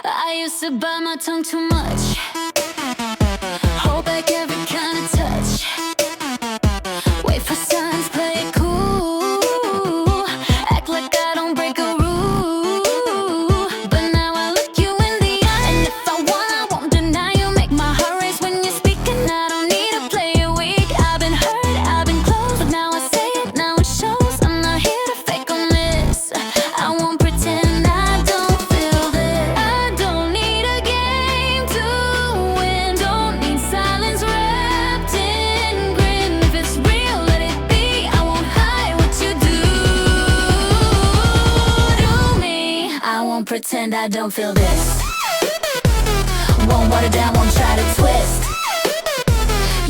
I used to bite my tongue too much, hold back every kind of touch, wait for signs, play it cool, act like I don't break a rule. But now I look you in the eye, and if I want, I won't deny you. Make my heart race when you're speaking. I don't need to play it weak. I've been hurt, I've been close, but now I say it, now it shows. I'm not here to fake on this, I won't pretend I don't feel this. I don't need a game to win, don't need silence wrapped in grin. If it's real, let it be, I won't hide what you do to me. I won't pretend I don't feel this, won't water down, won't try to twist.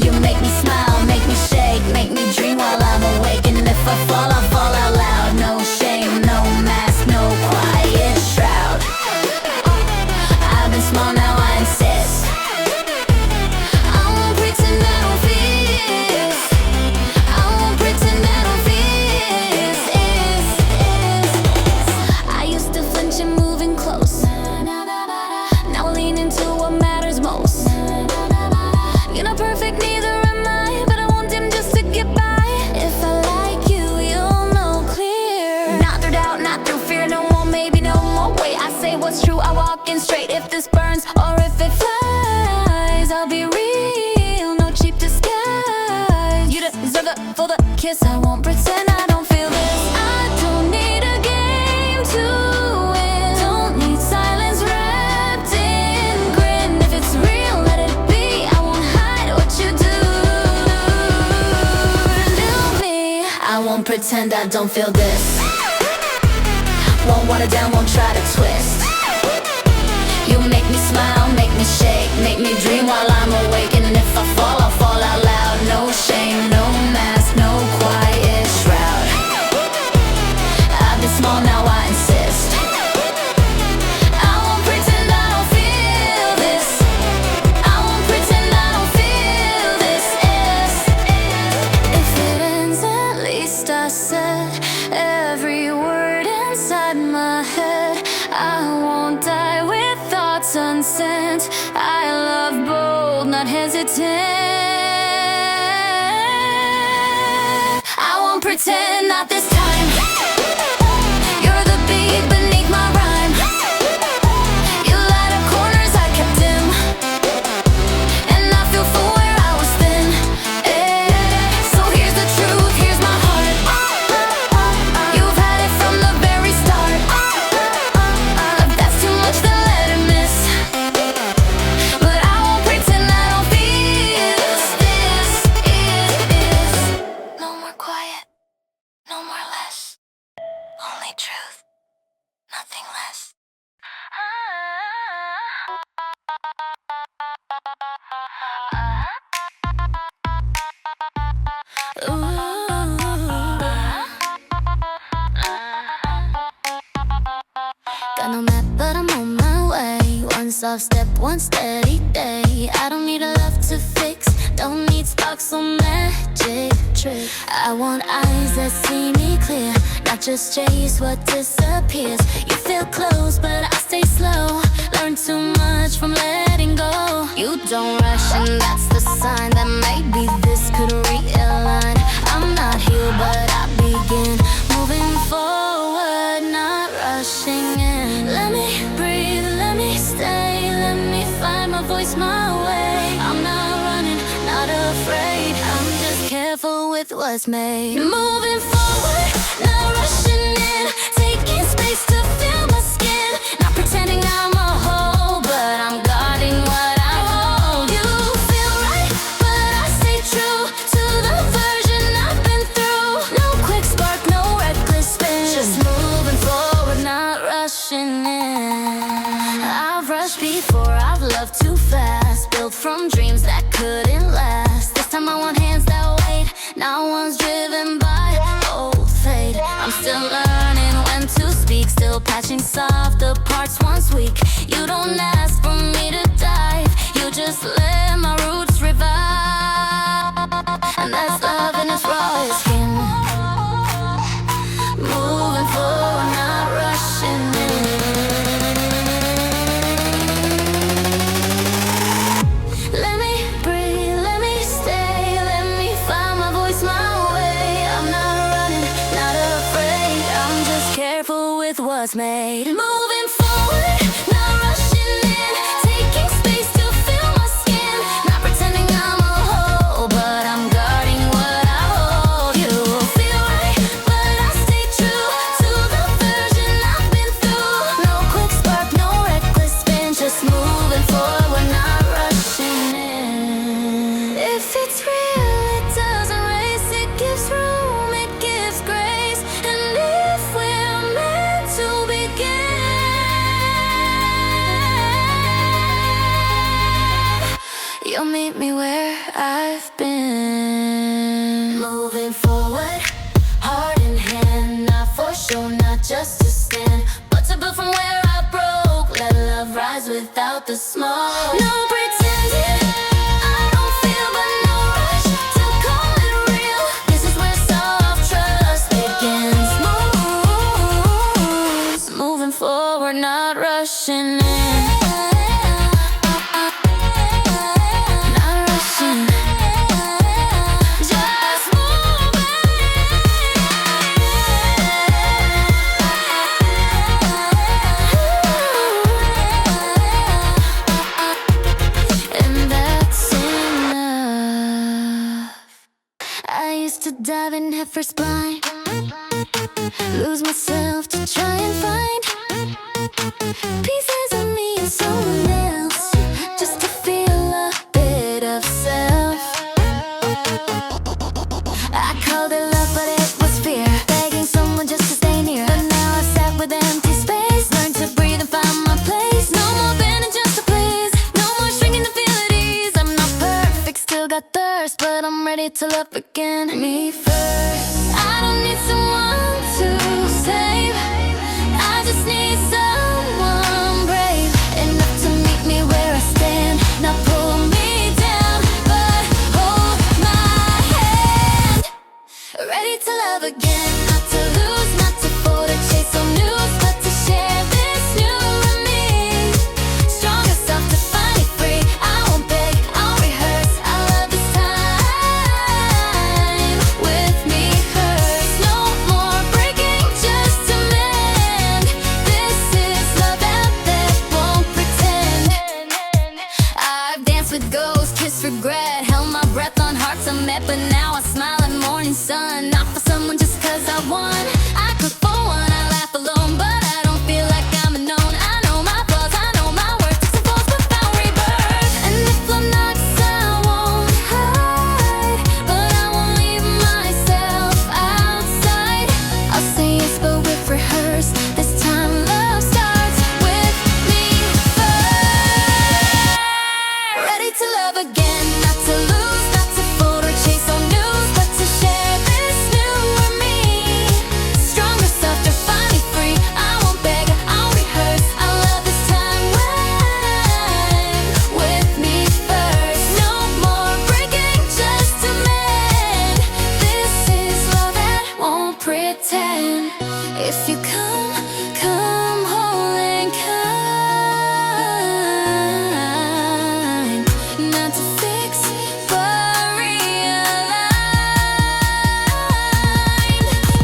You make me smile, make me shake, make me dream while I'm awake. And if I fall, I fall out loud. No shame, no mask, no quiet shroud. I've been small, now I insist. I won't pretend I don't feel this, I won't pretend I don't feel this. I used to flinch and moving close, now lean into what matters most. You're not perfect, neither am I, but I want them just to get by. If I like you, you'll know clear. Not through doubt, not through fear, no more, maybe no more. Wait, I say what's true, I walk in straight. If this burns or if it flies, I'll be real, no cheap disguise. You deserve it for the kiss, I won't pretend I don't feel this. I don't need a game to win, don't need silence wrapped in grin. If it's real, let it be, I won't hide what you do to me. I won't pretend I don't feel this, won't water down, won't try to twist. You make me smile, make me shake, make me dream while I'm awake. And if I fall, I'll fall out loud. No shame, no mask, no quiet shroud. I've been small, now I insist. I won't pretend I don't feel this, I won't pretend I don't feel this. If it ends, at least I said every word inside my head. I won't die with thoughts unsent. I love bold, not hesitant. I won't pretend, not this time. You're the beat beneath my rhyme. You light up corners I kept dim, and I feel full where I was thin. So here's the truth, here's my heart. You've had it from the very start. If that's too much, then let it miss. But I won't pretend I don't feel this. No more quiet, no more less. Only truth, nothing less. Got no map, but I'm on my way. One soft step, one steady day. I don't need a love to fix, don't need sparks or magic trick. I want eyes that see me clear, not just chase what disappears. You feel close, but I stay slow. Learn too much from letting go. You don't rush, and that's the sign that maybe this could realign. I'm not here, but I begin moving forward, not rushing in. Let me breathe, let me stay, let me find my voice, my way. I'm not running, not afraid, I'm just careful with what's made. Moving forward, not rushing in, taking space to feel my skin. Not pretending I'm a whole, but I'm guarding what I hold. You feel right, but I stay true to the version I've been through. No quick spark, no reckless spin, just moving forward, not rushing in. I've rushed before, I've loved too fast, built from dreams that couldn't last. This time I want hands that wait, not one's driven by old fate. I'm still learning when to speak, still patching soft the parts once weak. You don't ask for me to dive, you just let my roots revive. And that's love in its rawest skin. Moving forward, not rushing in. was made. Moving forward, not rushing in, taking space to feel my skin. Not pretending I'm a whole, but I'm guarding what I hold. You feel right, but I stay true to the version I've been through. No quick spark, no reckless spin, just moving forward, not rushing in. If it's real, it doesn't race, it gives room, it gives grace. And if we're meant to begin, you'll meet me where I've been. Moving forward, heart in hand, not for show, not just to stand, but to build from where I broke. Let love rise without the smoke. No pretending, I don't feel but no rush to call it real. This is where soft trust begins. Moving forward, not rushing in. Not rushing, just moving. And that's enough. I used to dive in head first blind, lose myself to try and find pieces of me and someone else, just to feel a bit of self. I called it love, but it was fear, begging someone just to stay near. But now I've sat with empty space, learned to breathe and find my place. No more bending just to please, no more shrinking to feel at ease. I'm not perfect, still got thirst, but I'm ready to love again. Me first, I don't need someone to save, I just need someone brave enough to meet me where I stand. Not pull me down, but hold my hand. Ready to love again, not to lose, not to fold or chase some news, but to share this new me. Strong enough to find it free, I won't beg, I'll rehearse. I love this time with me first. No more breaking just to mend. This is love that won't pretend. I've danced with ghosts, kissed regret, held my breath on hearts unmet, but now I smile at morning sun. Not for someone just cause I won. I cook for one, I laugh alone, but I don't feel like I'm unknown. I know my flaws, I know my worth, ticks and falls without rebirth. And if love knocks, I won't hide, but I won't leave myself outside. I'll say yes, but with rehearse. This time love starts with me first. Ready to love again, not to lose, not to fold or chase on news, but to share this newer me. Stronger, softer, finally free. I won't beg, I'll rehearse. I love this time with me first. No more breaking just to mend. This is love that won't pretend. If you come, come whole and kind, not to fix but realign.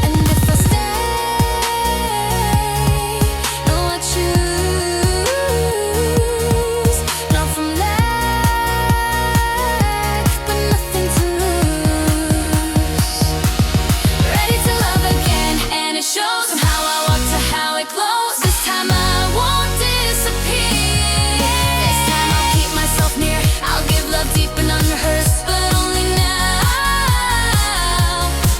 And if I stay, no, I choose not from lack, but nothing to lose. Ready to love again, and it shows from how I walk to how it glows. This time I won't disappear. This time I'll keep myself near. I'll give love deep and unrehearsed, but only now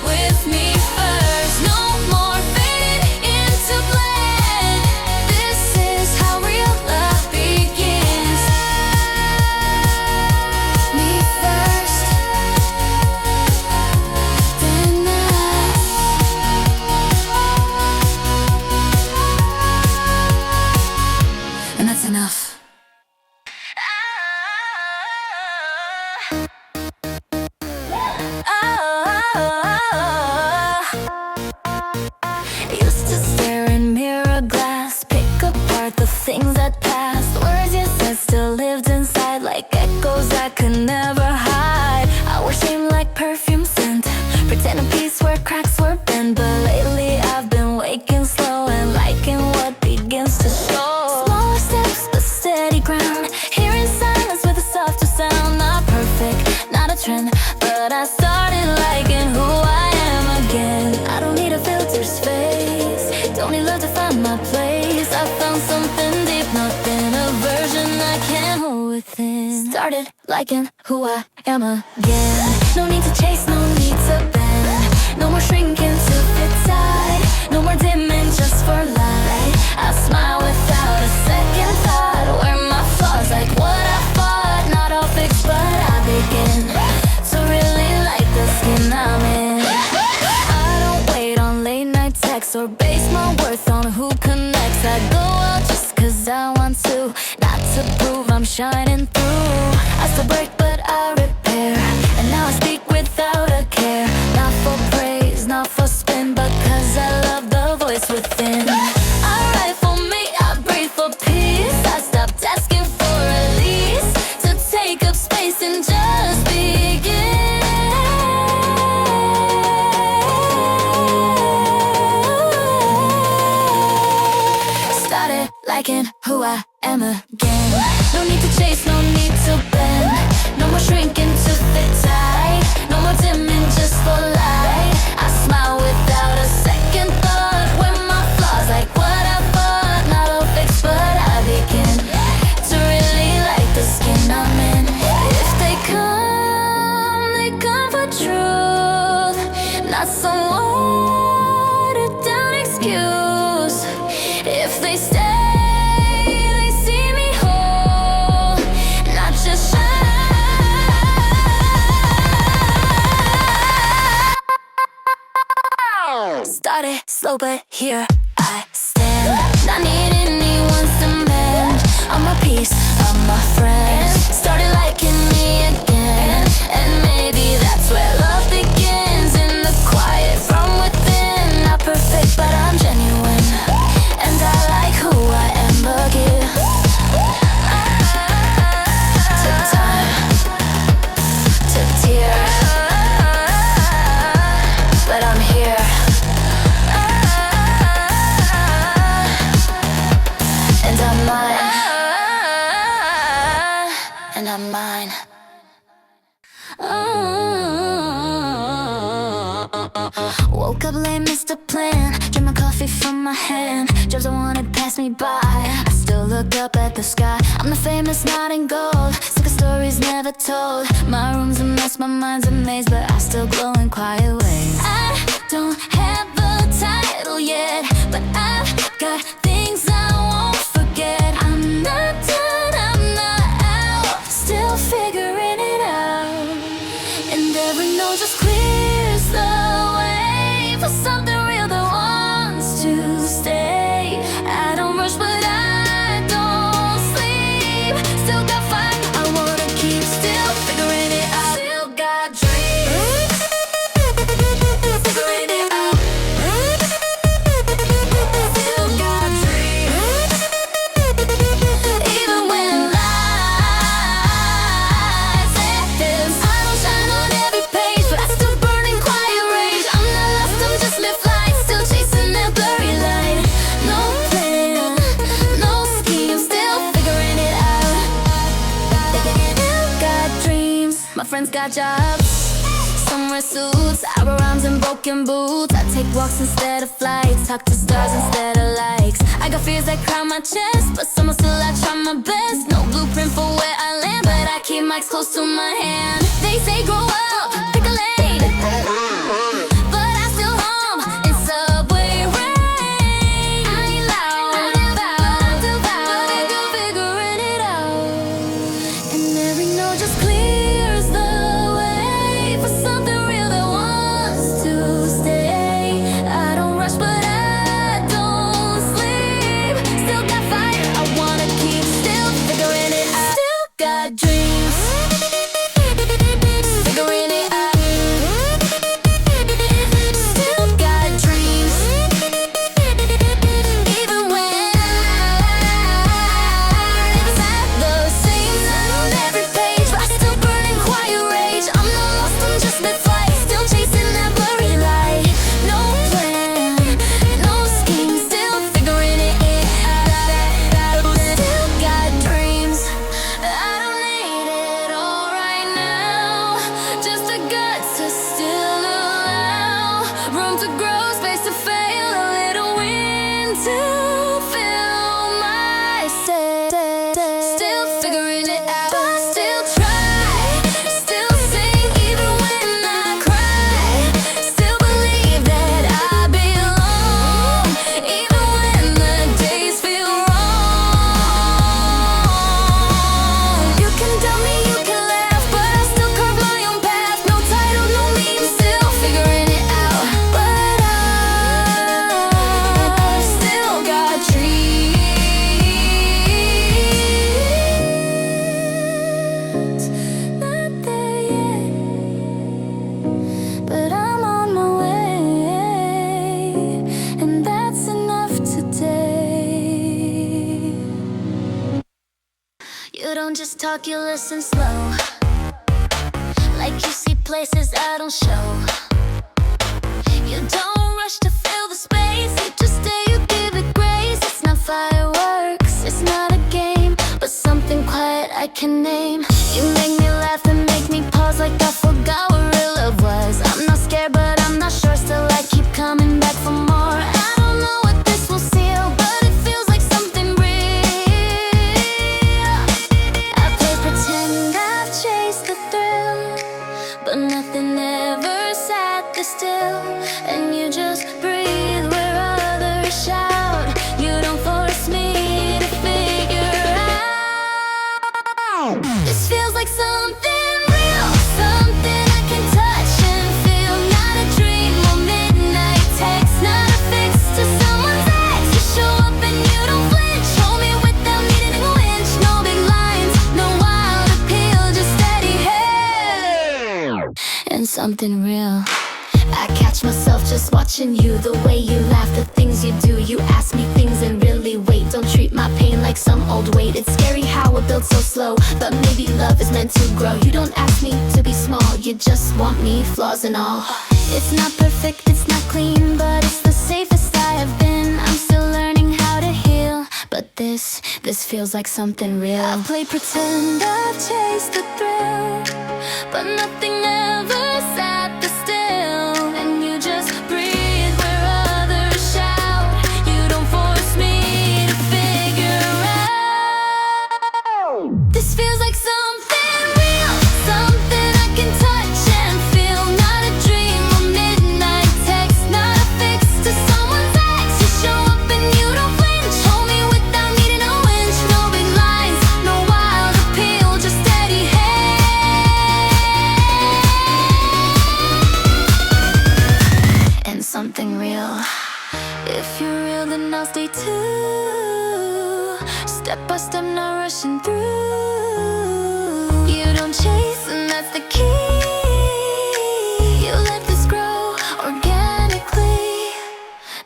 with me first. No more fading into blend. This is how real love begins. Me first, then us. And that's enough. Used to stare in mirror glass, pick apart the things that passed. Words you said still lived inside, like echoes I could never hide. I wear shame like perfume scent, pretending peace where cracks were bent. But lately I've been waking slow and liking what trend, but I started liking who I am again. I don't need a filter's face, don't need love to find my place. I found something deep, nothing a version I can't hold within. Started liking who I am again. No need to chase, no need to bend, no more shrinking to fit tight, no more dimming just for light. I smile without a second thought, wear my flaws like what I fought. Not all fixed, but I begin to really like the skin I'm in. I don't wait on late night texts or base my worth on who connects. I go out just cause I want to, not to prove I'm shining through. I still break but I repair, and now I speak without a care. Not for praise, not for spin, but cause I love the voice within. I write for me, I breathe for peace. I stopped asking for release, to take up space and just begin. Started liking who I am again. No need to chase, no need to bend, no more shrinking to fit tight, no more dimming just for light. I smile without a second thought, wear my flaws like what I fought. Not all fixed, but I begin to really like the skin I'm in. If they come for truth, not some watered down excuse. If they stay, started slow, but here I stand. Not need anyone's demand. I'm a piece of my friends. Started liking me again, and maybe that's where love begins. In the quiet from within. Not perfect, but I'm genuine, and I like who I am again. Took time, took tears, but I'm here. And I'm mine, and I'm mine. Woke up late, missed a plan. Drink my coffee from my hand. Jobs I wanted pass me by. I still look up at the sky. I'm the famous, not in gold. Sick of stories never told. My room's a mess, my mind's a maze, but I still glow in quiet ways. I don't have the title yet, but I've got things I won't forget. I'm not done, I'm not out, still figuring it out. And every note just clears the way for something real that wants to stay. I don't rush, but I don't sleep. Still got fire, I wanna keep still figuring it out. Still got dreams, figuring it out. Still got dreams, even when lies ends. I don't shine on every page, but I still burn in quiet rage. I'm not lost, I'm just mid-flight, still chasing that blurry light. No plan, no scheme, still figuring it out. Still got dreams, my friends got jobs, some wear suits, I wear rhymes and broken boots. I take walks instead of flights, talk to stars instead of likes. I got fears that crowd my chest, but somehow still I try my best. No blueprint for where I land, but I keep mics close to my hand. They say grow up, pick a lane, but I still hum in subway rain. I ain't loud, but I'm still figuring it out. And every note just clears the way for something real that wants to stay. I don't rush, but I don't sleep. Still got fire, I wanna keep still figuring it out. Still got dreams, figuring You don't just talk, you listen slow. Like you see places I don't show. You don't rush to fill the space. You just stay, you give it grace. It's not fireworks, it's not a game, but something quiet I can name. You make me laugh and make me pause like I forgot what real love was. I'm not scared but I'm not sure, still I keep coming back for more. I don't know what this will seal, but it feels like something real. I play pretend, I've chased the thrill, but nothing ever sat this still. And you just breathe where others shout. You don't force me to figure out. This feels like something real, something I can touch and feel. Not a dream or midnight text, not a fix to someone's ex. You show up and you don't flinch, hold me without needing a winch. No big lines, no wild appeal, just steady hand and something real. I catch myself just watching you, the way you laugh, the things you do. You ask me things and really wait. Don't treat my pain like some old weight. It's scary how it builds so slow, but maybe love is meant to grow. You don't ask me to be small, you just want me, flaws and all. It's not perfect, it's not clean, but it's the safest I have been. I'm still learning how to heal, but this feels like something real. I play pretend, I've chased the thrill, but nothing ever sat the still. And you just breathe where others shout. You don't force me to figure out. This feels like something real, something I can touch and feel. Not a dream or midnight text, not a fix to someone's ex. You show up and you don't flinch, hold me without needing a winch. No big lines, no wild appeal, just steady hand and something real. If you're real, then I'll stay too. Step by step, not rushing through. You don't chase, and that's the key. You let this grow organically.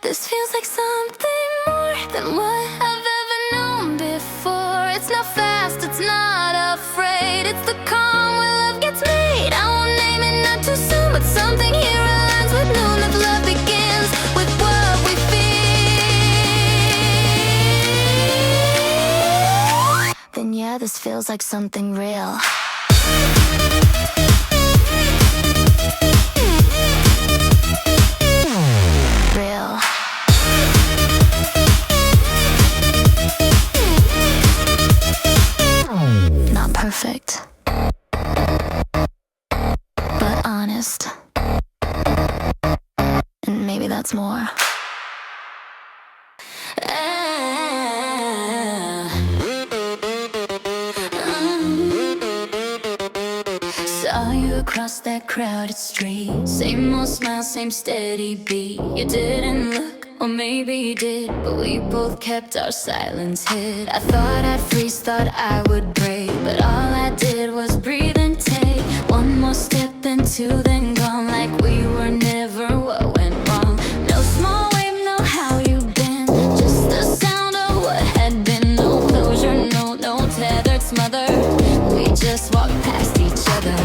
This feels like something more than what I've ever known before. It's not fast, it's not afraid. It's the calm where love gets made. I won't name it, not too soon, but something here aligns with noon. If love begins with what we feel, then yeah, this feels like something real. Real. Not perfect, but honest. And maybe that's more. Saw you across that crowded street. Same old smile, same steady beat. You didn't look, or maybe you did, but we both kept our silence hid. I thought I'd freeze, thought I would break, but all I did was breathe and take one more step, then two, then gone. Like we were never what went wrong. No small wave, no how you been, just the sound of what had been. No closure, no tethered smother. We just walked past each other,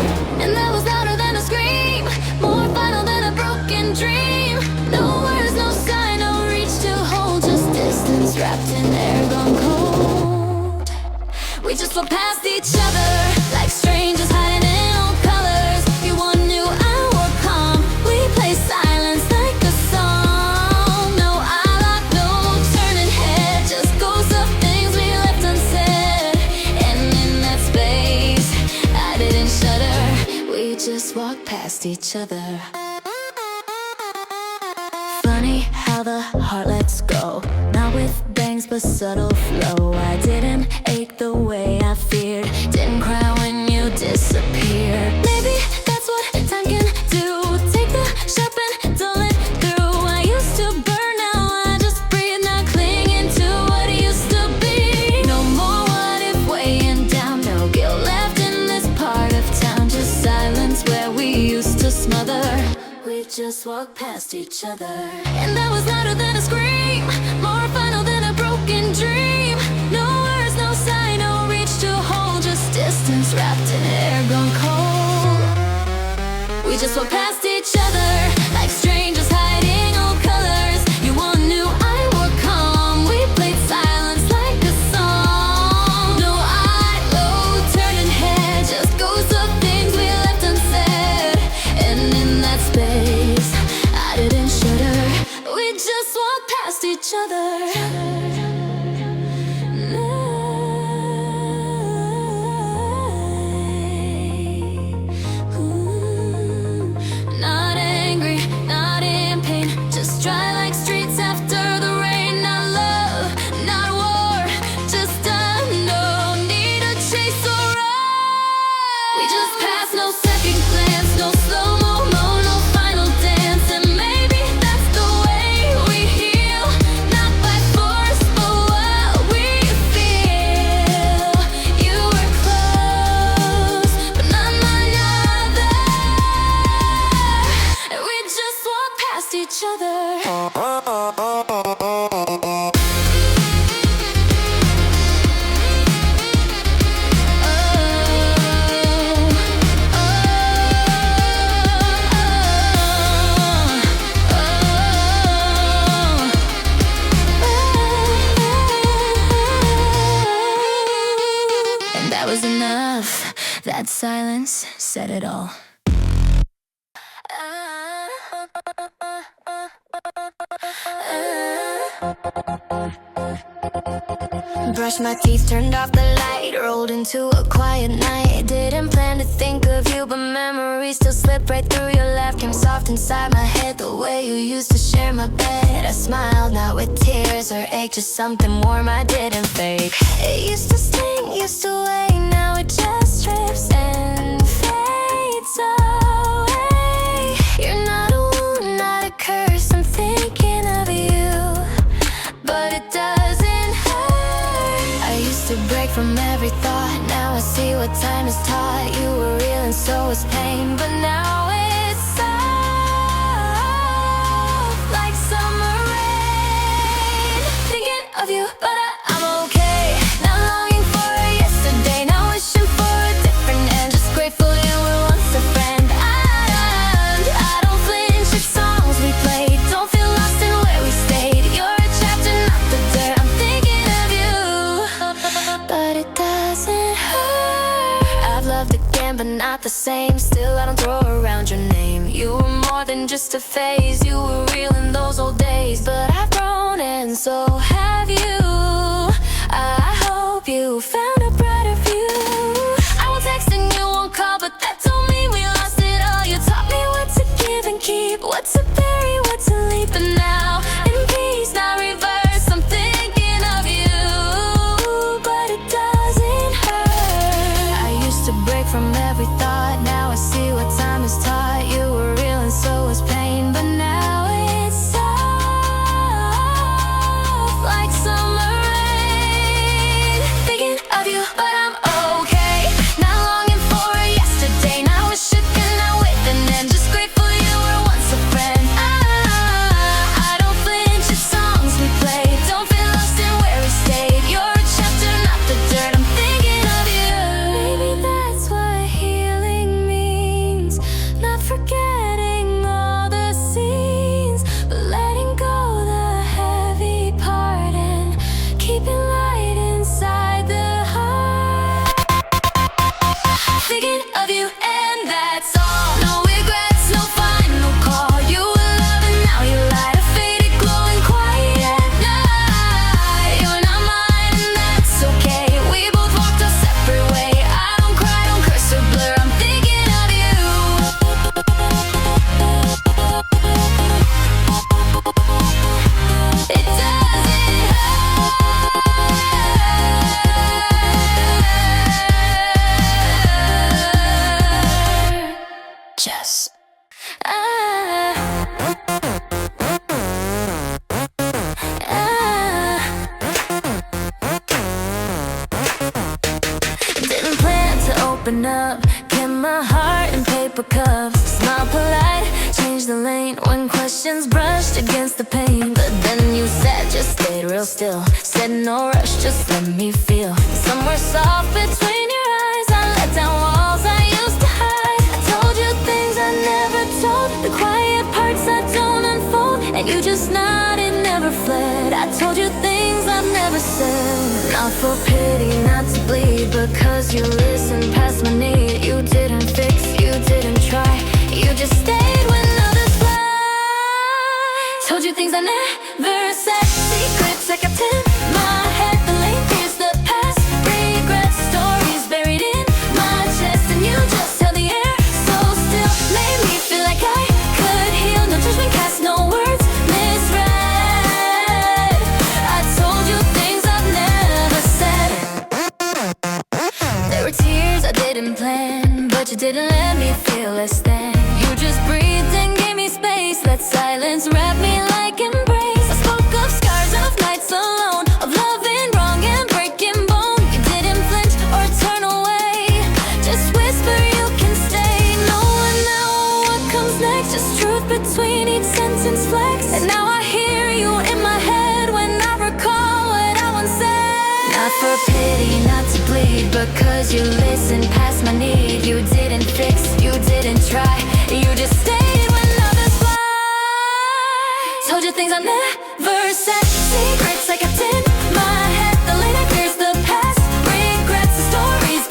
and that was louder than a scream, more final than a broken dream. No words, no sign, no reach to hold, just distance wrapped in air gone cold. We just walked past each other like strangers hiding in old colors. You one knew I wore calm, we play silence like a song. No eye lock, no turning head, just ghosts of things we left unsaid. And in that space, I didn't shudder, we just walked past each other. Funny how the heart lets go, not with bangs but subtle flow. I didn't ache the way I feared, didn't cry when you disappeared. Maybe that's what time can do, take the sharp and dull it through. I used to burn, now I just breathe, not clinging to what used to be. No more what if weighing down, no guilt left in this part of town, just silence where we used to smother. We just walked past each other, and that was louder than a scream, more final than a broken dream. No words, no sign, no reach to hold. That was enough. That silence said it all. Brushed my teeth, turned off the light, rolled into a quiet night. Didn't plan to think of you, but memories still slip right through. Your laugh came soft inside my head, the way you used to share my bed. I smiled, not with tears or ache, just something warm I didn't fake. It used to sting, used to weigh, now it just drips and fades away. You're not a wound, not a curse, I'm thinking of you, but it doesn't hurt. I used to break from every thought, now I see what time has taught. You were real and so was pain, but now it's soft like summer rain. Thinking of you, but I'm okay. Not longing for a yesterday, now wishing for a different end. Just grateful you were once a friend. I don't flinch at songs we played, don't feel lost in where we stayed. You're a chapter, not the dirt, I'm thinking of you, but it doesn't hurt. I've loved again, but not the same. Still I don't throw around your name. You were more than just a phase, you were real in those old days. But I've grown and so have you. I hope you found a brighter view. I will text and you won't call, but that don't mean we lost it all. You taught me what to give and keep, what to bury, what to leave. But now in peace, not reverse, I'm thinking of you, but it doesn't hurt. I used to break from every thought, now I see what time has taught. You were real and so was pain, but now it's soft like summer rain. Thinking of you, but I'm okay. Not longing for a yesterday, now wish it could not wait and then. Just grateful you were once a friend. I don't flinch at songs we played, don't feel lost in where we stayed. You're a chapter, not the dirt, I'm thinking of you. Maybe that's what healing means, not forgetting all the scenes, but letting go the heavy part and keeping light inside the heart. Thinking of you and that's all. No regrets, no final call. You were love and now you light, a faded glow and quiet night. You're not mine and that's okay, we both walked a separate way. I don't cry, don't curse or blur, I'm thinking of you. It doesn't hurt. Just didn't plan to open up, kept my heart in paper cups. Smile polite, change the lane when questions brushed against the pain. But then you said, just stayed real still, said no rush, just let me feel. Somewhere soft between your eyes, I let down walls I used to hide. I told you things I never told, the quiet parts I don't unfold, and you just nodded, never fled. I told you things I've never said, not for pity, not to bleed, because you listened past my need. You didn't fix, you didn't try, you just stayed when others fly. Told you things I never said, secrets I kept in my head. The lane fears the past, regrets, stories buried in my chest, and you just held the air so still, made me feel like I could heal. No judgment cast, no words misread. I told you things I've never said. There were tears I didn't plan, but you didn't let me feel less than. You just breathed and gave me space, that silence wrapped me like embrace. I spoke of scars, of nights alone, of loving wrong and breaking bone. You didn't flinch or turn away, just whisper you can stay. No one know what comes next, just truth between each sentence flex. And now I hear you in my head when I recall what I once said. Not for pity, not to bleed, because you listened past my need. You didn't fix, you didn't try, you just stayed when others fly. Told you things I never said, secrets I kept in my head. The late night fears the past, regrets, the stories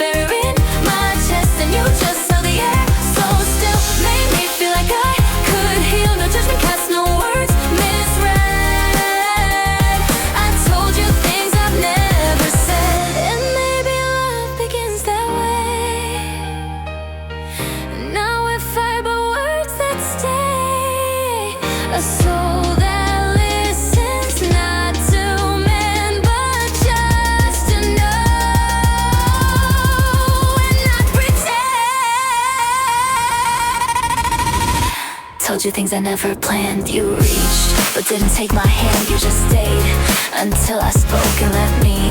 told you things I never planned. You reached, but didn't take my hand. You just stayed until I spoke and let me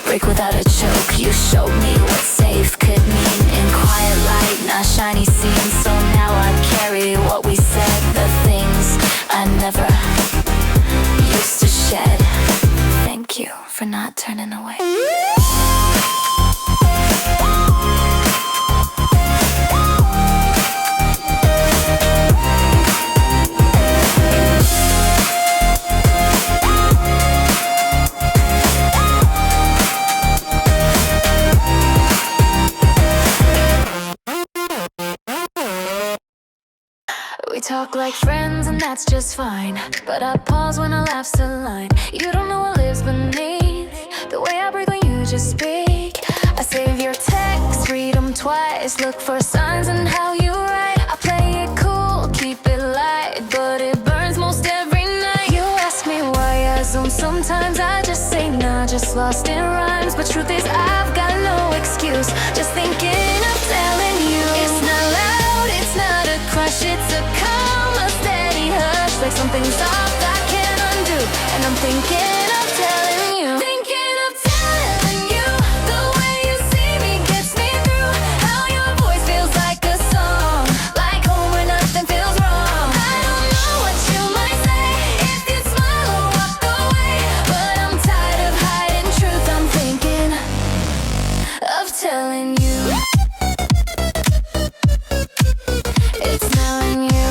break without a choke. You showed me what safe could mean in quiet light, not shiny scenes. So now I carry what we said, the things I never used to shed. Thank you for not turning away. We talk like friends and that's just fine, but I pause when our laughs align. You don't know what lives beneath the way I breathe when you just speak. I save your text, read them twice, look for signs in how you write. I play it cool, keep it light, but it burns most every night. You ask me why I zone, sometimes I just say nah, just lost in rhymes. But truth is I've got no excuse, just thinking of telling you. It's not loud, it's not a crush, it's a calm, a steady hush, like something soft I can't undo. And I'm thinking of telling you, thinking of telling you, the way you see me gets me through. How your voice feels like a song, like home where nothing feels wrong. I don't know what you might say if you'd smile or walk away, but I'm tired of hiding truth. I'm thinking of telling you. It's telling you.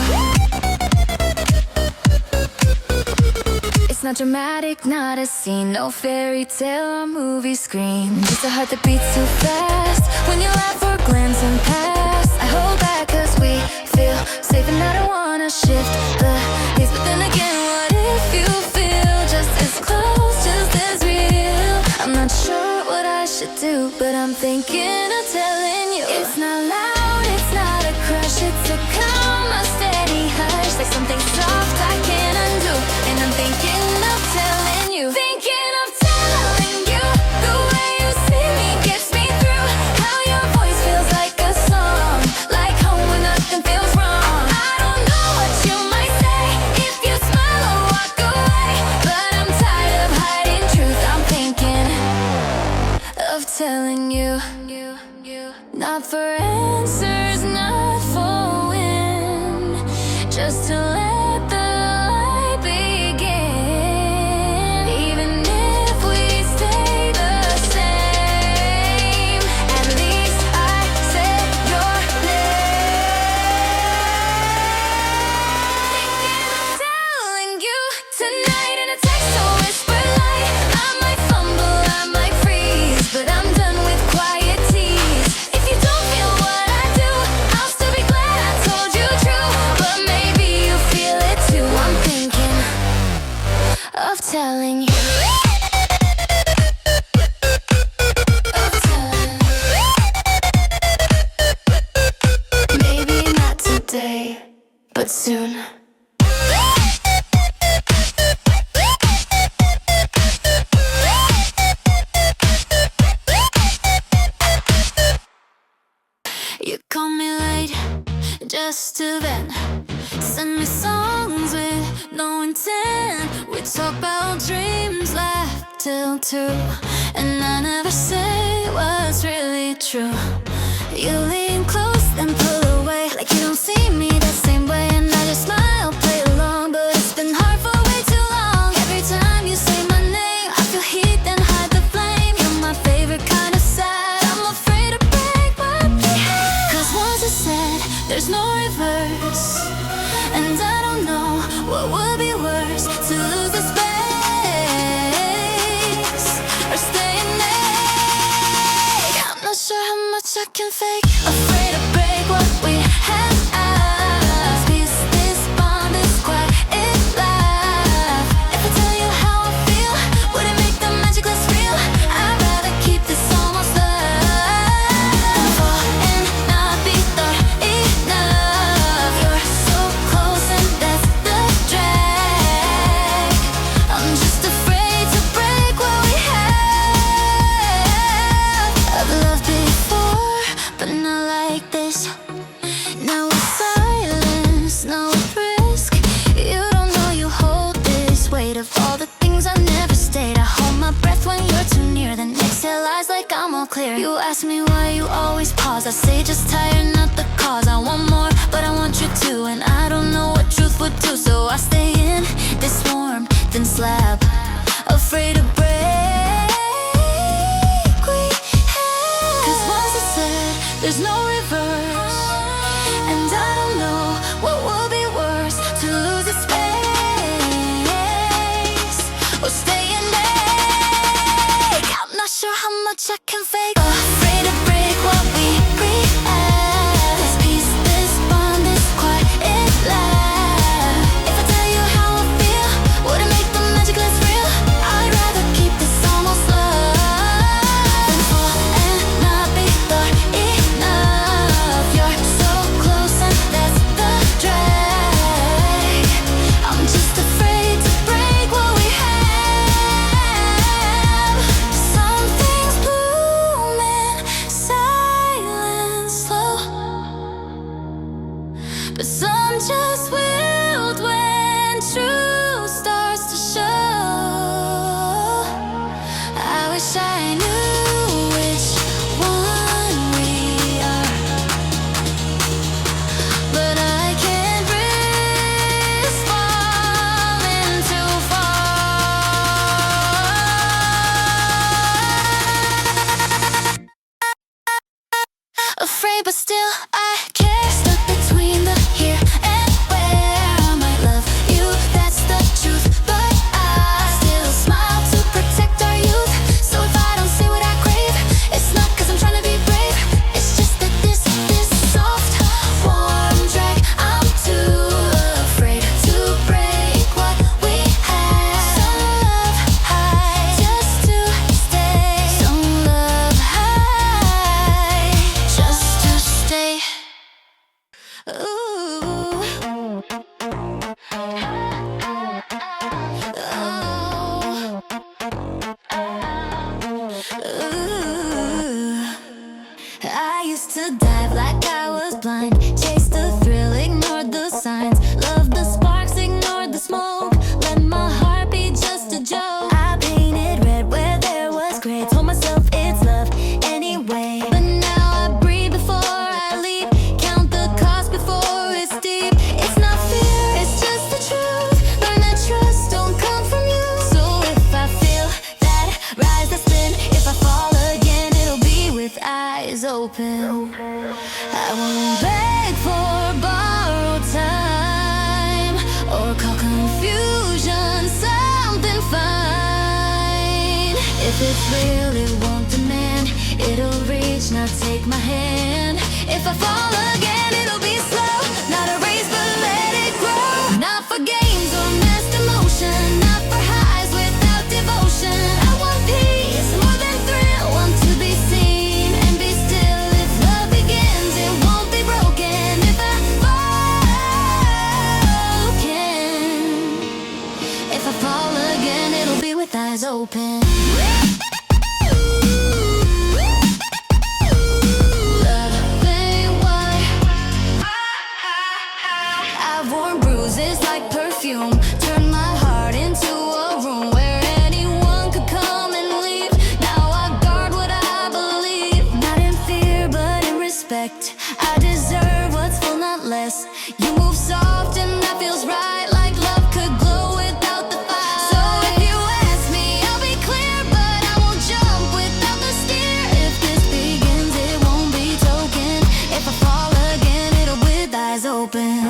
It's not dramatic, not a scene, no fairy tale or movie screen. Just a heart that beats too fast when you laugh or glance and pass. I hold back cause we feel safe and I don't wanna shift the pace. But then again, what if you feel just as close, just as real? I'm not sure what I should do, but I'm thinking of telling you. It's not loud, it's not a crush, it's a calm, a steady hush, like something soft I can't undo. And I'm thinking of telling you, thinking of telling you, the way you see me gets me through. How your voice feels like a song, like home when nothing feels wrong. I don't know what you might say if you smile or walk away, but I'm tired of hiding truth. I'm thinking of telling you. Not for answers, not for win, just to let the light begin. Even if we stay the same, at least I said your name. Thinking of telling you tonight in a text or whisper light. I might fumble, I might freeze, but I'm done with quiet tease. If you don't feel what I do, I'll still be glad I told you true. But maybe you feel it too. I'm thinking of telling you. Of telling you. Maybe not today, but soon. You call me late just to vent, send me songs with no intent. We talk about dreams, laugh till 2, and I never say what's really true. You lean close then pull away, like you don't see me the same way. And I just smile, play along, but it's been hard for way too long. Every time you say my name, I feel heat then hide the flame. You're my favorite kind of sad, I'm afraid to break what we had. Cause once it's said, there's no reverse, and I don't know what would be worse, to lose the space or stay naked. I'm not sure how much I can fake, afraid to break what we have. This bond is quiet, it laugh. If I tell you how I feel, would it make the magic less real? I'd rather keep this almost love, fall and not be thought enough. You're so close and that's the drag. I'm just afraid to break what we have. I've loved before, but not like this. Now You ask me why you always pause. I say just tired, not the cause. I want more, but I want you too. And I don't know what truth would do, so I stay in this warm, then slap. Afraid to break. Cause once it's said, there's no reverse. And I don't know what would be worse, to lose its space or stay in ache. I'm not sure how much I can fake. Afraid to break what we create. This peace, this bond, this quiet laugh. If I tell you how I feel, would it make the magic less real? I'd rather keep this almost love than fall and not be thought enough. You're so close and that's the drag. I'm just afraid to break what we have. Some things bloom in silence slow, but some just wilt when truth starts to show. I wish I knew which one we are, but I can't risk falling too far. Afraid, but still I care. Stuck between the here and where. I might love you, that's the truth, but I still smile to protect our youth. So if I don't see what I crave, it's not cause I'm trying to be brave. It's just that this soft, warm drag, I'm too afraid to break what we have. Some love high, just to stay. Some love high, just to stay. Ooh. Ooh. I used to dive like I was blind, chase the thrill, ignored the signs, loved the sparks, ignored the smoke, let my heart be just a joke. I painted red where there was gray, told myself it's love anyway, but now I breathe before I leap, count the cost before it's deep. It's not fear, it's just the truth, learn that trust don't come from you. So if I feel that rise, that spin, if I fall again, it'll be with eyes open. I won't beg for borrowed time or call confusion something fine. If it's real, it won't demand, it'll reach, not take my hand. If I fall again, it'll be slow, not a race, but let it grow. Not for games or massed emotion, not for highs without devotion. I want peace more than thrill, want to be seen and be still. If love begins, it won't be broken. If I fall again, it'll be with eyes open. Love ain't white. I've worn bruises like perfume, turned my heart into a room where anyone could come and leave. Now I guard what I believe, not in fear but in respect. I deserve what's full, not less. You move soft and that feels right, like love could glow without the fire. So if you ask me, I'll be clear, but I won't jump without the steer. If this begins, it won't be token. If I fall again, it'll with eyes open.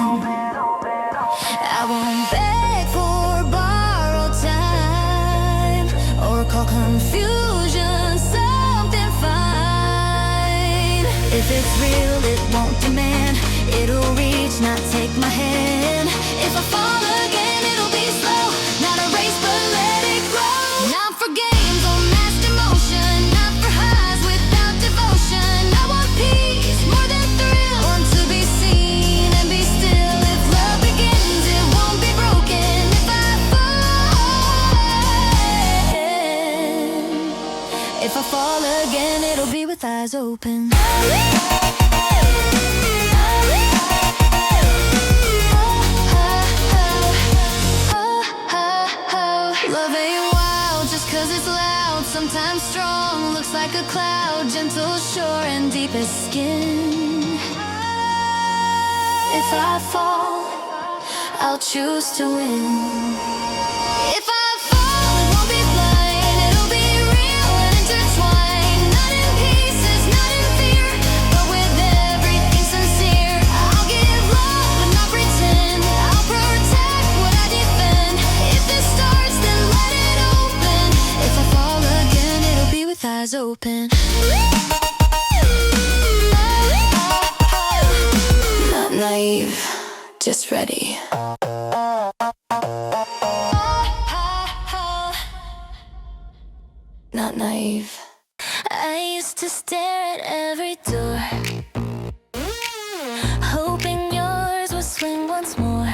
I won't beg for borrowed time or call confusion something fine. If it's real, it won't demand, it'll reach, not take my hand. If I fall again, it'll be slow, not a race, but let it grow. Not for games or massed emotion, not for highs without devotion. I want peace more than thrill, want to be seen and be still. If love begins, it won't be broken. If I fall again, it'll be with eyes open. Love ain't wild just cause it's loud, sometimes strong, looks like like a cloud, gentle shore and deepest skin. If I fall, I'll choose to win. If I fall, it won't be blind. It'll be real and intertwined. Not in pieces, not in fear, but with everything sincere. I'll give love but not pretend. I'll protect what I defend. If it starts, then let it open. If I fall again, it'll be with eyes open. Not naive, just ready. Not naive. I used to stare at every door, hoping yours would swing once more.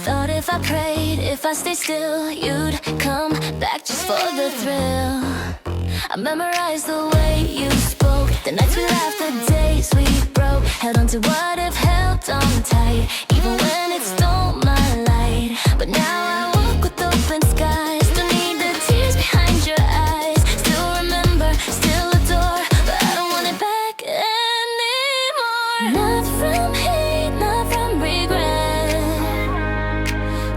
Thought if I prayed, if I stayed still, you'd come back just for the thrill. I memorized the way you spoke, the nights we laughed, the days we broke. Held on to what if held on tight, even when it stole my light. But now I walk with open skies. Don't need the tears behind your eyes. Still remember, still adore, but I don't want it back anymore. Not from hate, not from regret,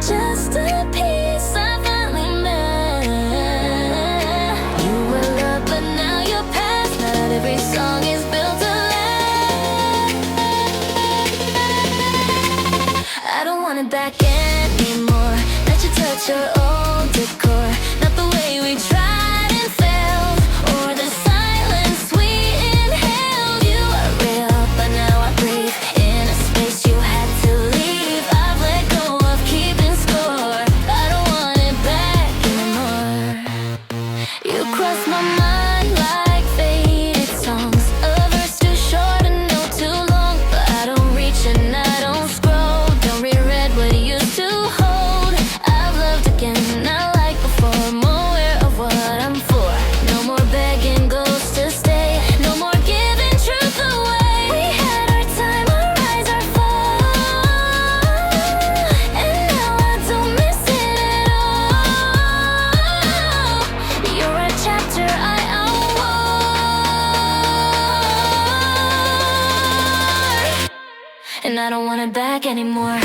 just a piece I finally met. You were love, but now you're past. Not every song is built to last. I don't want it back anymore. Let you touch your old decor. Not the way we tried and failed, or the silence we inhaled. You are real, but now I breathe in a space you had to leave. I've let go of keeping score. I don't want it back anymore. You cross my mind like faded songs. A verse too short, a note too long, but I don't reach and I don't scroll. Don't reread what you used to hold. I've loved again, not like before. More aware of what I'm for. No more begging ghosts to stay. No more giving truth away. We had our time, our rise, our fall, and now I don't miss it at all. You're a chapter I award, and I don't want it back anymore.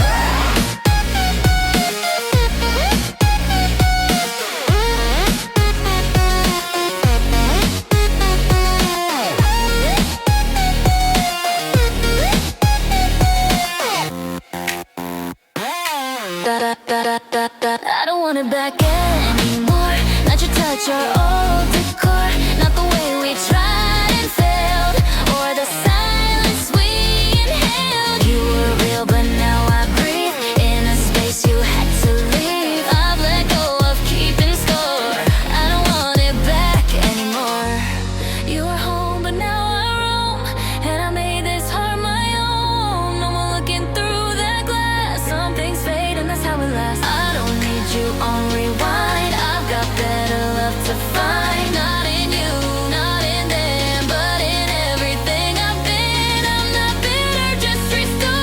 I don't want it back anymore. Not your touch or old decor. Not the way we tried and failed, or the silence we inhaled. You were real, but now I breathe in a space you had to leave. I've let go of keeping score. I don't want it back anymore. You were home, but now I roam, and I made this heart my own. No more looking through that glass. Some things fade, and that's how it lasts. I don't need you on rewind. I've got better love to find. Not in you, not in them, but in everything I've been. I'm not bitter, just restored,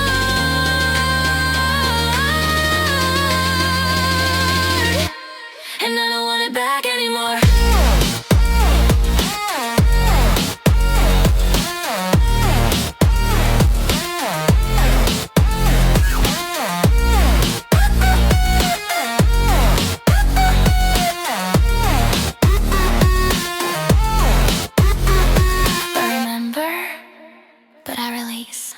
and I don't want it back anymore. I remember, but I release.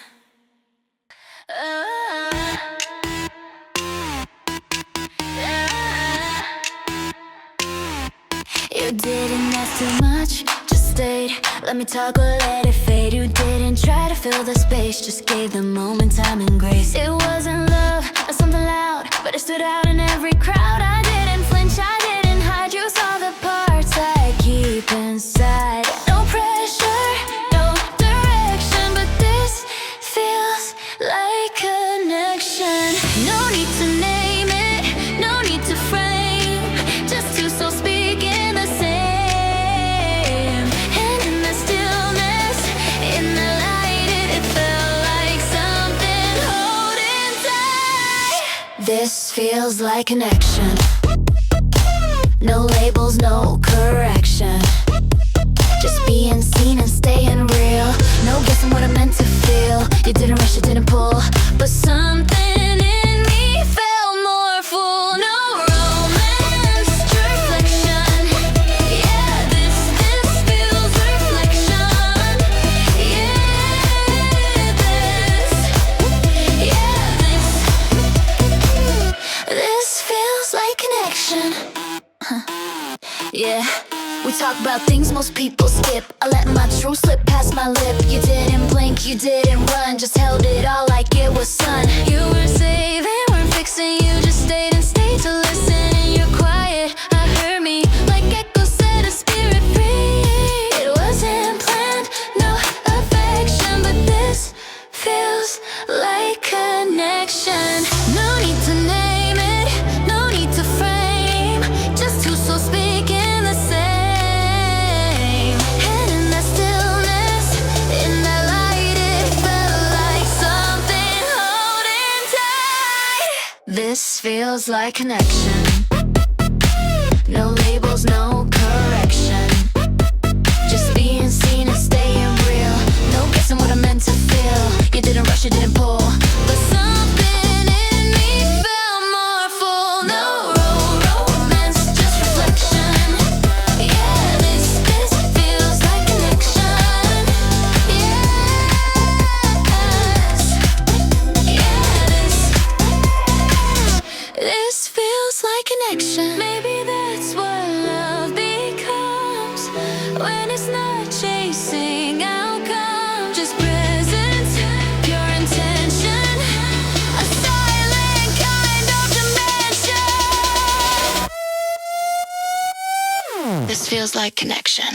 You didn't ask too much, just stayed. Let me talk or let it fade. You didn't try to fill the space, just gave the moment time and grace. It wasn't love or something loud, but it stood out in every crowd. I didn't flinch, I didn't hide. You saw the parts I keep inside. No pressure, no direction, but this feels like connection. No need to name it, no need to frame, just two souls speaking the same. And in the stillness, in the light, it felt like something holding tight. This feels like connection. No labels, no correction. talk about things most people skip. I let my truth slip past my lip. You didn't blink, you didn't run, just held it all like it was sun. You were safe, they weren't fixing you, just stayed and stayed to listen. And you're quiet, I heard me like echoes set a spirit free. It wasn't planned, no affection, but this feels like connection. No need to name it, no need to frame, just two souls speaking the same. And in that stillness, in that light, it felt like something holding tight. This feels like connection. No labels, no correction, just being seen and staying real. No guessing what I meant to feel. You didn't rush, you didn't pull, but something in me felt more full. No romance, just reflection. Yeah, this feels like connection. Yes, yeah, this feels like connection. Maybe that's what love becomes when it's not chasing outcome, just presence, pure intention, a silent kind of dimension. This feels like connection.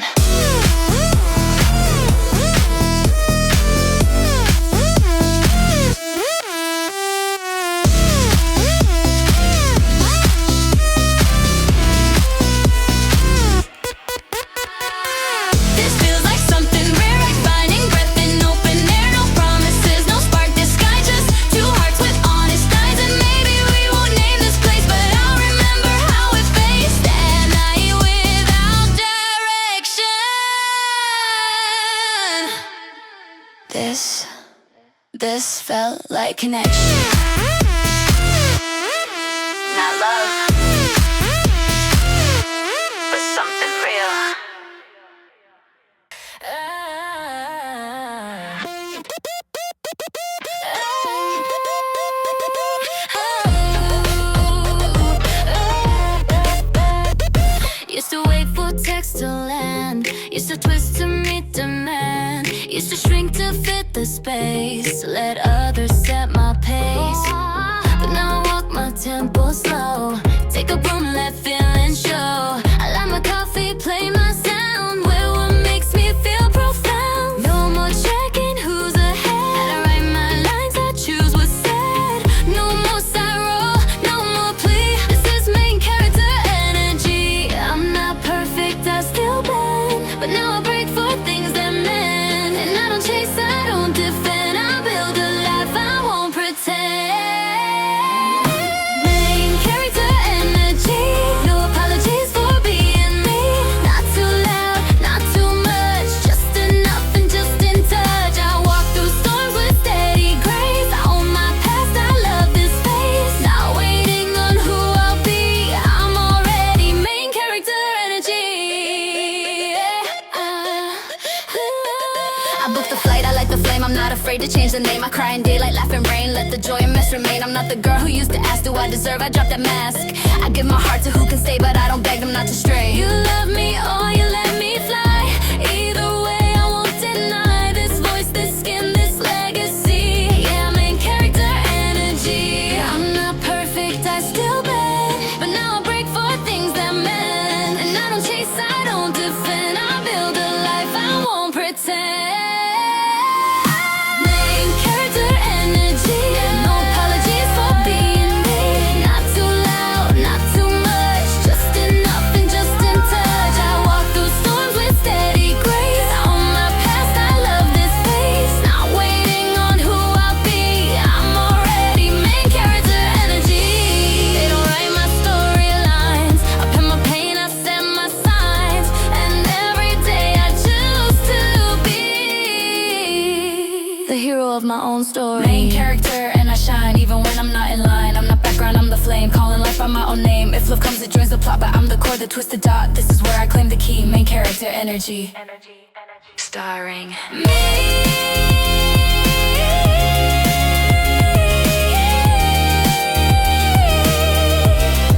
This feels like something rare, like finding breath in open air. No promises, no spark, this sky, just two hearts with honest eyes. And maybe we won't name this place, but I'll remember how it faced that night without direction. This felt like connection. Not love, but something real. Used to wait for text to land, used to twist to meet demand, used to shrink to fit the space, let others set my pace. But now I walk my tempo slow, take a broom, let feelings show. I like my coffee, play my sound, wear what makes me feel profound. No more checking who's ahead, I write my lines, I choose what's said. No more side roll, no more plea, this is main character energy. I'm not perfect, I still bend, but now I break for things that meant. And I don't chase, I don't defend, I build a life I won't pretend. Main character energy, no apologies for being me. Not too loud, not too much, just enough and just in touch. I walk through storms with steady grace, I own my past, I love this face. Not waiting on who I'll be, I'm already main character energy. I booked the flight, I light the flame, I'm not afraid to change the name. I cry in daylight, laugh in rain, let the joy and mess remain. I'm not the girl who used to ask, do I deserve? I drop that mask. I give my heart to who can stay, but I don't beg them not to stray. You love me or you let me fly, either way I won't deny this voice, this skin, this legacy. Yeah, main character energy. I'm not perfect, I still bend, but now I break for things that meant. And I don't chase, I don't defend, I build a life I won't pretend. Main character energy, no apologies for being me. Not too loud, not too much, just enough and just in touch. I walk through storms with steady grace, I own my past, I love this face. Not waiting on who I'll be, I'm already main character energy. They don't write my storylines, I pen my pain, I set my signs. And every day I choose to be the hero of my own story. Main character and I shine even when I'm not in line. I'm not background, I'm the flame, calling life by my own name. If love comes, it joins the plot, but I'm the core, the twisted dot. This is where I claim the key, main character energy. Starring me.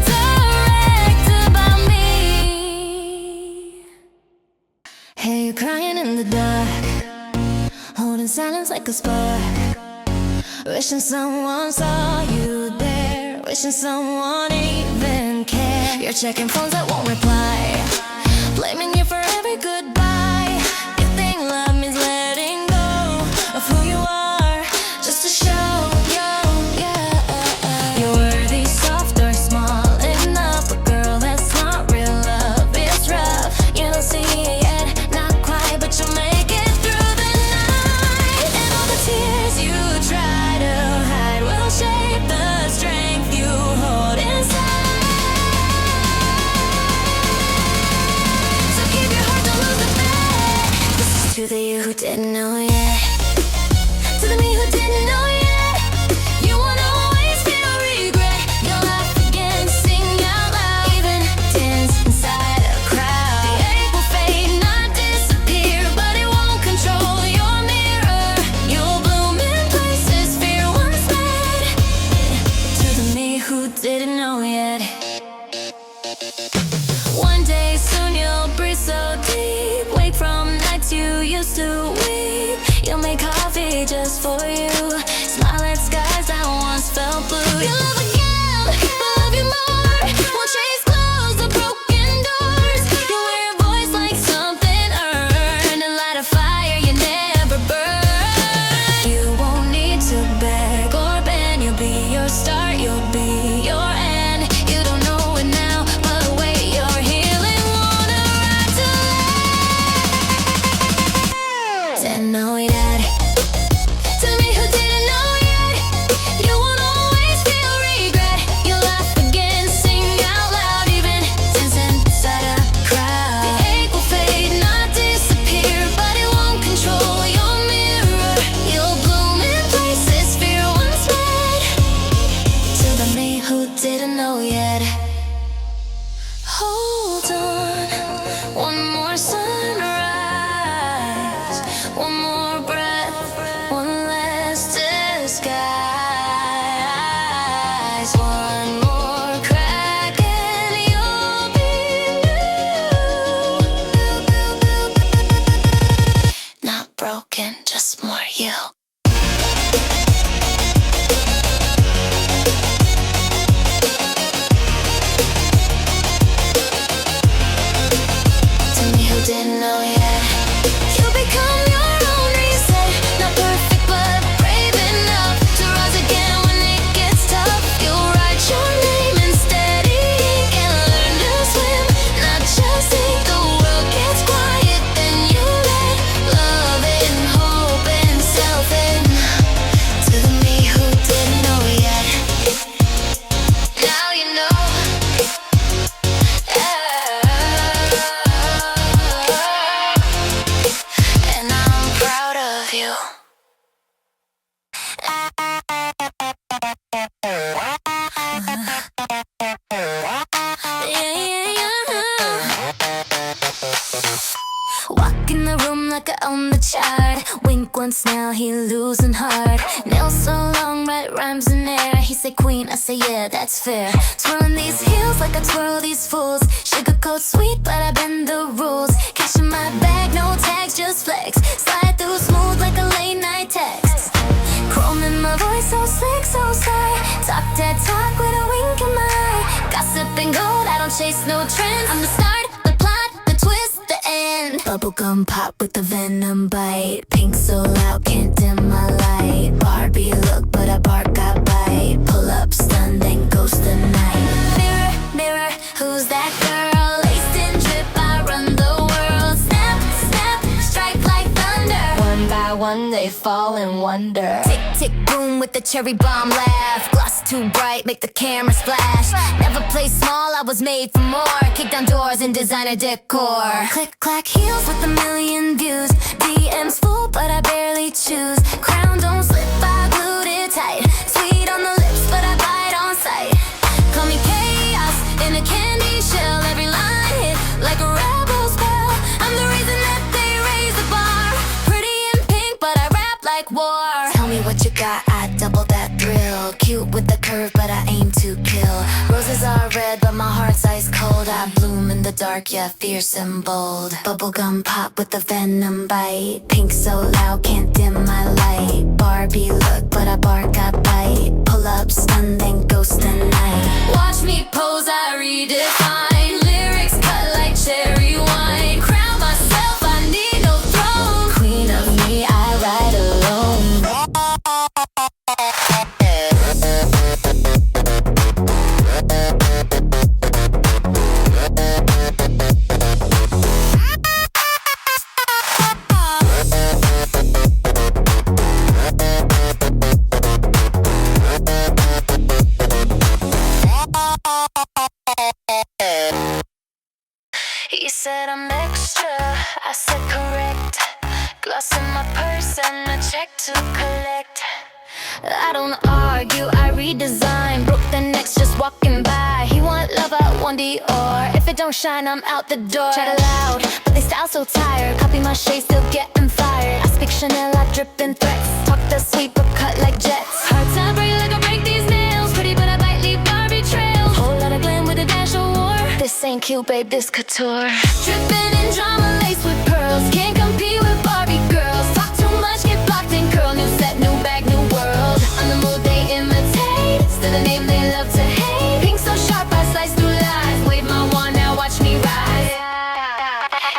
Directed by me. silence like a spark. Wishing someone saw you there, wishing someone even cared. You're checking phones that won't reply, blaming you for every goodbye. You think love means letting go of who you are, just to show you, yeah, you're worthy, soft or small enough. But girl, that's not real love, it's rough. You don't see it yet, not quite, but you'll make it through the night. And all the tears you try to hide will shape the strength you hold inside. So keep your heart, don't lose the fight. This is to the you who didn't know yet, to the me who didn't know yet. You won't always feel regret. You'll laugh again, sing out loud, even dance inside a crowd. The ache will fade, not disappear, but it won't control your mirror. You'll bloom in places fear once met. To the me who didn't know yet. One day soon you'll breathe so deep, wake from nights you used to weep. You'll make coffee just for you, smile at skies that once felt blue. You'll love again, but love you more. Won't chase close the broken doors. You'll wear a voice like something earned, and light a fire you never burn. You won't need to beg or bend. You'll be your start, you'll be your end. You don't know it now, but wait, you're healing. Wanna ride to life. Didn't know that. To me who didn't know yet, you won't always feel regret. You'll laugh again, sing out loud, even dance inside a crowd. The ache will fade, not disappear, but it won't control your mirror. You'll bloom in places fear once met. To the me who didn't know yet. Hold on, one more sunrise, one more breath, one last disguise, one more crack and you'll be new. Not broken, just more you. To me who didn't know yet, you become your own reset. Not perfect but brave enough to rise again when it gets tough. You'll write your name in steady ink and learn to swim, not just sink. The world gets quiet, then you let love in, hope and self in. To the me who didn't know yet, now you know. And I'm proud of you. Walk in the room like I own the chart. Wink once, now he losing heart. Nails so long, write rhymes in air. He say queen, I say yeah, that's fair. Twirling these heels like I twirl these fools. Sugarcoat sweet, but I bend the rules. Cash in my bag, no tags, just flex. Slide through smooth like a late night text. Chrome in my voice, so slick, so sly. Talk that talk with a wink in my eye. Gossip and gold, I don't chase no trends. I'm the start, the plot, the twist, the end. Bubblegum pop with the venom bite. Pink so loud, can't dim my light. Barbie look, but I bark, got bite. Pull up, stun, then ghost the night. Mirror, mirror, who's that girl? Laced in drip, I run the world. Snap, snap, strike like thunder. One by one, they fall in wonder. Tick, tick, boom with the cherry bomb laugh. Gloss too bright, make the camera splash. Never play small, I was made for more. Kick down doors and designer decor. Click, clack, heels with a million views. DMs full, but I barely choose. Crown don't slip, I glued it tight. Sweet on the lips, but I bite on sight. Call me chaos in a candy shell. Every line hit like a rebel spell. I'm the reason that they raise the bar. Pretty in pink, but I rap like war. Tell me what you got, I double that thrill. Cute with the curve, but I aim to kill. Roses are red, but my heart's ice cold. I bloom in the the dark, yeah, fierce and bold. Bubblegum pop with the venom bite. Pink so loud, can't dim my light. Barbie look, but I bark, I bite. Pull up, stun, then ghost the night. Watch me pose, I redefine. Lyrics cut like cherry wine. Crown myself, I need no throne. Queen of me, I ride alone. He said I'm extra, I said correct. Gloss in my purse and a check to collect. I don't argue, I redesign. Broke the necks just walking by. He want love, I want Dior. If it don't shine, I'm out the door. Chat loud, but they style so tired. Copy my shade, still getting fired. I speak Chanel, I drip in threats. Talk the sweet, but cut like jets. Hard time break like I break these nails. Pretty, but I bite, leave Barbie trails. Whole lot of glam with a dash of war. This ain't cute, babe, this couture. Dripping in drama, lace with pearls. Can't compete with Barbie girls. Talk too much, get blocked and curl. New set, new bag, new world. On the move, they imitate. Still the name they love to hate. Pink so sharp, I slice through lies. Wave my wand, now watch me rise.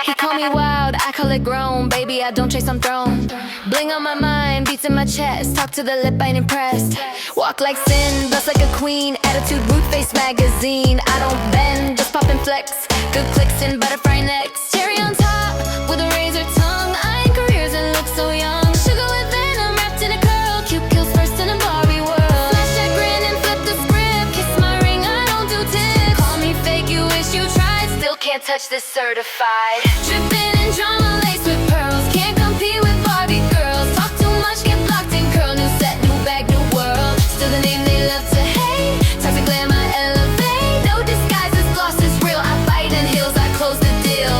He call me wild, I call it grown. Baby, I don't chase, I'm thrown. Bling on my mind, beats in my chest. Talk to the lip, I ain't impressed. Walk like sin, bust like a queen. Attitude, root face magazine. I don't bend, just pop and flex. Good clicks and butterfly necks. Cherry on top, with a razor tongue. Eyeing careers and look so young. Sugar with venom wrapped in a curl. Cute kills first in a Barbie world. Flash that grin and flip the script. Kiss my ring, I don't do tips. Call me fake, you wish you tried. Still can't touch this certified. Dripping in drama, lace with pearls. Can't compete with Barbie girls. Talk too much, get blocked and curl. New set, new bag, new world. Still the name they love to hate. Toxic glam, I elevate. No disguises, gloss is real. I bite in heels, I close the deal.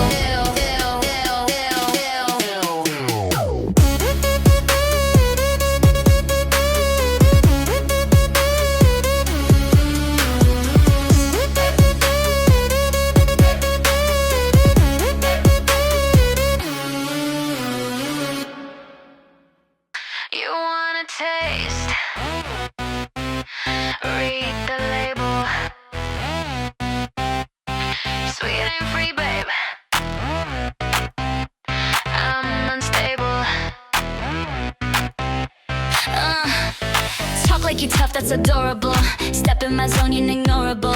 You wanna taste? Read the label. Sweet and free, babe. I'm unstable. Talk like you tough, that's adorable. Step in my zone, you're ignorable.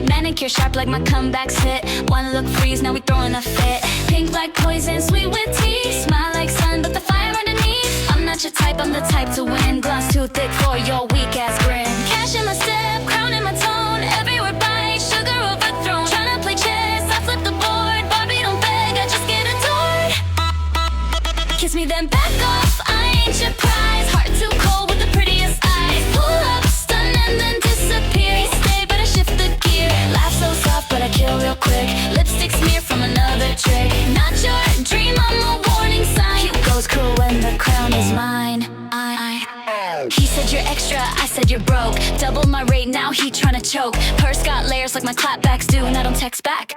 Manicure sharp like my comebacks hit. One look freeze, now we throwing a fit. Pink like poison, sweet with tea. Smile like sun, but the fire underneath. I'm not your type, I'm the type to win. Gloss too thick for your weak ass grin. Cash in my step, crown in my tone. Everywhere bite, sugar overthrown. Tryna play chess, I flip the board. Barbie don't beg, I just get adored. Kiss me then back off, I ain't your prize. Heart too cold with the prettiest eyes. Pull up, stun and then disappear. He stay but I shift the gear. Laugh so soft but I kill real quick. Lipstick smear from another trick. Not your dream, I'm a warning sign. Cute goes cool when the crown is mine. He said you're extra, I said you're broke. Double my rate, now he tryna choke. Purse got layers like my clapbacks do. And I don't text back,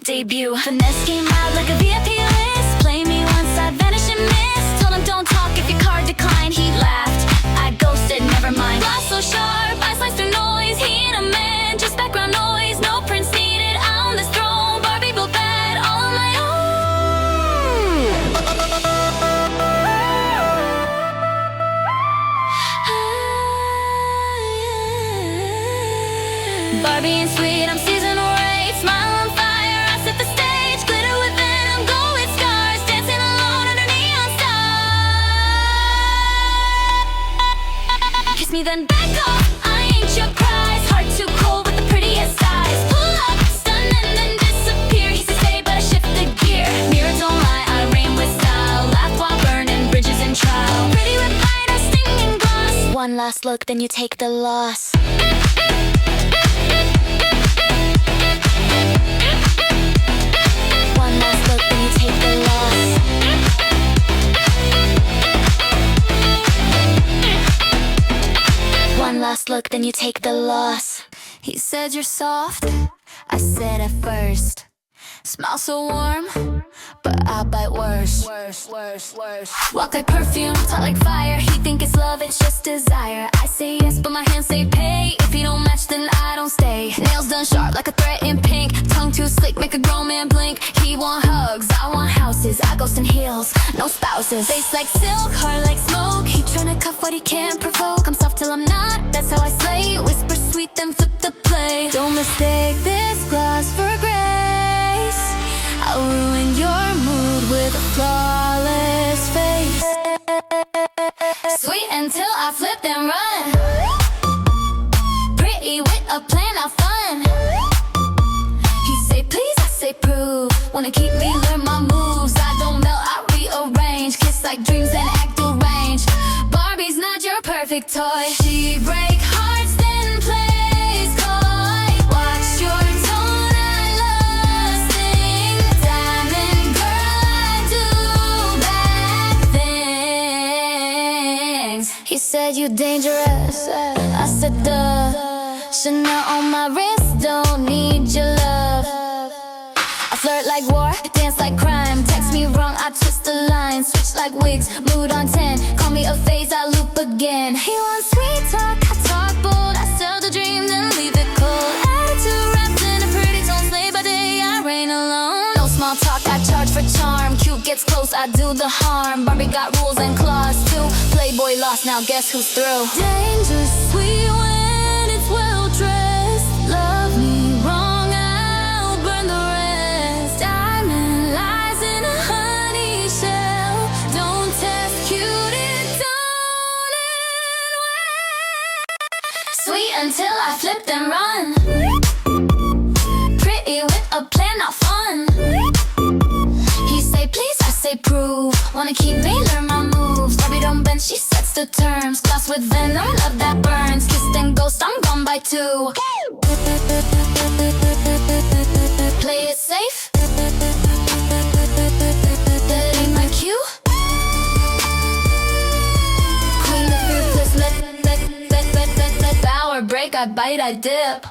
debut. Finesse came out like a VIP list. Play me once, I vanish and miss. Told him don't talk if your card declined. He laughed, I ghosted, never mind. Glass so sharp, I slice through noise. He ain't a man, just background noise. No prince needed, I own this throne. Barbie built bad, all on my own. Barbie and sweet, I'm seasonal rate. Smile on fire, I set the stage. Glitter with venom, go with scars. Dancing alone under neon stars. Kiss me then back off, I ain't your prize. Heart too cold with the prettiest eyes. Pull up, stun and then disappear. He said stay but I shift the gear. Mirror don't lie, I reign with style. Laugh while burning bridges in trial. Pretty with glitter, stinging gloss. One last look, then you take the loss. One last look, then you take the loss. One last look, then you take the loss. He said you're soft, I said at first. Smell so warm, but I bite worse. Walk like perfume, talk like fire. He think it's love, it's just desire. I say yes, but my hands say pay. If he don't match, then I don't stay. Nails done sharp like a threat in pink. Tongue too slick, make a grown man blink. He want hugs, I want houses. I ghost in heels, no spouses. Face like silk, heart like smoke. He tryna cuff what he can't provoke. I'm soft till I'm not, that's how I slay. Whisper sweet, then flip the play. Don't mistake this gloss for grace. I'll ruin your mood with a flawless face. Sweet until I flip and run. Pretty with a plan, I'll fun. He say please, I say prove. Wanna keep me, learn my moves. I don't melt, I rearrange. Kiss like dreams and act deranged. Barbie's not your perfect toy. She break hearts then plays coy. Watch your tone, I love sing. Diamond girl, I do bad things. He said you dangerous, I said duh. Chanel on my wrist, don't need your love. I flirt like war, dance like crime. Text me wrong, I twist the line. Switch like wigs, mood on 10. Call me a phase, I loop again. He wants sweet talk, I talk bold. I sell the dream, then leave it cold. Attitude wrapped in a pretty tone. Slay by day, I reign alone. No small talk, I charge for charm. Cute gets close, I do the harm. Barbie got rules and claws too. Playboy lost, now guess who's through? Dangerous, sweet when it's well dressed. Love me wrong, I'll burn the rest. Diamond lies in a honey shell. Don't test cute, it don't end well. Sweet until I flip and run. Pretty with a plan, not fun. He say please, I say prove. Wanna keep me, learn my moves. Barbie don't bend, she sets the terms. Gloss with venom, love that burns. Kiss then ghost, I'm gone by 2. Play it safe. That ain't my cue. Queen of fearless, let power break. I bite, I dip.